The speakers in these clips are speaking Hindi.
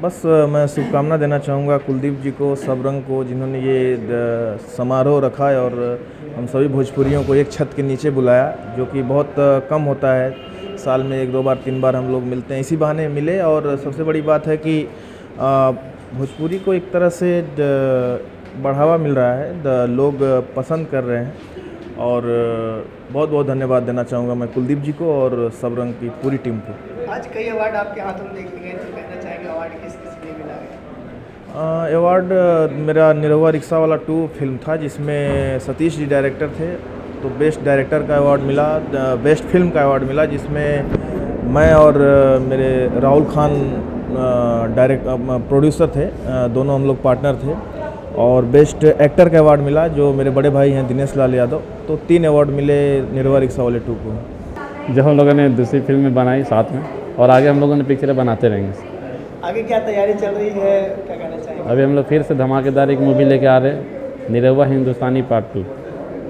बस मैं शुभकामना देना चाहूँगा कुलदीप जी को, सबरंग को, जिन्होंने ये समारोह रखा है और हम सभी भोजपुरियों को एक छत के नीचे बुलाया, जो कि बहुत कम होता है। साल में 1-2 बार 3 बार हम लोग मिलते हैं, इसी बहाने मिले। और सबसे बड़ी बात है कि भोजपुरी को एक तरह से बढ़ावा मिल रहा है, लोग पसंद कर रहे हैं। और बहुत बहुत धन्यवाद देना चाहूँगा मैं कुलदीप जी को और सबरंग की पूरी टीम को। आज कई अवार्ड आपके हाथों में देखे गए, तो कहना चाहेंगे अवार्ड किस किस लिए मिला है? अवार्ड मेरा निरहुआ रिक्शा वाला 2 फिल्म था, जिसमें सतीश जी डायरेक्टर थे, तो बेस्ट डायरेक्टर का अवार्ड मिला। बेस्ट फिल्म का अवार्ड मिला, जिसमें मैं और मेरे राहुल खान प्रोड्यूसर थे, दोनों हम लोग पार्टनर थे। और बेस्ट एक्टर का अवार्ड मिला, जो मेरे बड़े भाई हैं दिनेश लाल यादव। तो 3 अवार्ड मिले निरहुआ रिक्शा वाले 2 को। जो हम लोगों ने दूसरी फिल्म बनाई साथ में, और आगे हम लोगों ने पिक्चरें बनाते रहेंगे। आगे क्या तैयारी चल रही है, क्या कहना चाहेंगे? अभी हम लोग फिर से धमाकेदार एक मूवी लेके आ रहे हैं, निरहुआ हिंदुस्तानी पार्ट 2,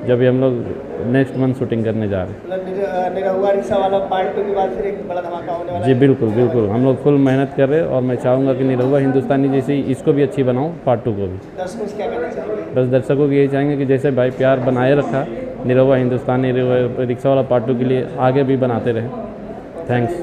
जब भी हम लोग नेक्स्ट मंथ शूटिंग करने जा रहे हैं। मतलब निरहुआ रिक्शा वाला पार्ट 2 के बाद फिर एक बड़ा धमाका होने वाला जी है? बिल्कुल बिल्कुल, हम लोग फुल मेहनत कर रहे हैं, और मैं चाहूँगा कि निरहुआ हिंदुस्तानी जैसी इसको भी अच्छी बनाऊँ, पार्ट 2 को भी। दर्शकों से क्या कहना चाहेंगे? बस दर्शकों को यही चाहेंगे कि जैसे भाई प्यार बनाए रखा निरहुआ हिंदुस्तानी रिक्शा वाला पार्ट 2 के लिए, आगे भी बनाते रहें। थैंक्स।